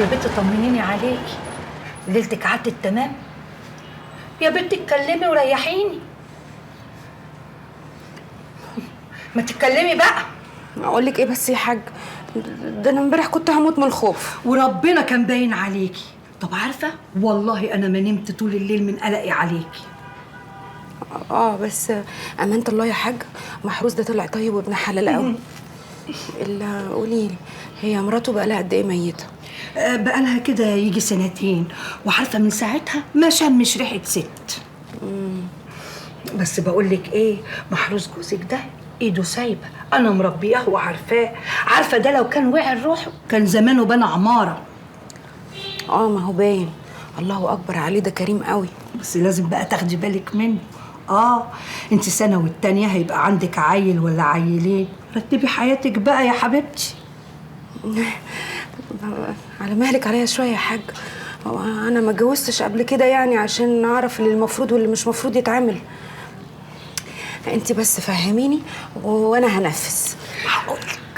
يا بنت طمنيني عليكي، ليلتك عدت تمام؟ يا بنت اتكلمي وريحيني. ما تتكلمي بقى. اقول لك ايه بس يا حاج؟ ده انا امبارح كنت هموت من الخوف. وربنا كان باين عليكي. طب عارفه والله انا ما نمت طول الليل من قلقي عليكي. بس امانه الله يا حاج، محروس ده طلع طيب وابن حلال قوي. الا قولي لي، هي مراته بقى لها قد ايه ميته؟ بقالها كده يجي سنتين، وعارفه من ساعتها ما شمش ريحه ست. بس بقول لك ايه، محروس جوزك ده ايده سايبه، انا مربياه وعارفاه. عارفه ده لو كان وعي روحه كان زمانه بنى عماره. ما هو باين. الله اكبر عليه، ده كريم قوي. بس لازم بقى تاخدي بالك منه. انت سنه والتانيه هيبقى عندك عيل ولا عيلين، رتبي حياتك بقى يا حبيبتي. على مهلك عليا شويه يا حاج. انا ما اتجوزتش قبل كده يعني عشان اعرف اللي المفروض واللي مش مفروض يتعمل. انت بس فهميني وانا هنفذ.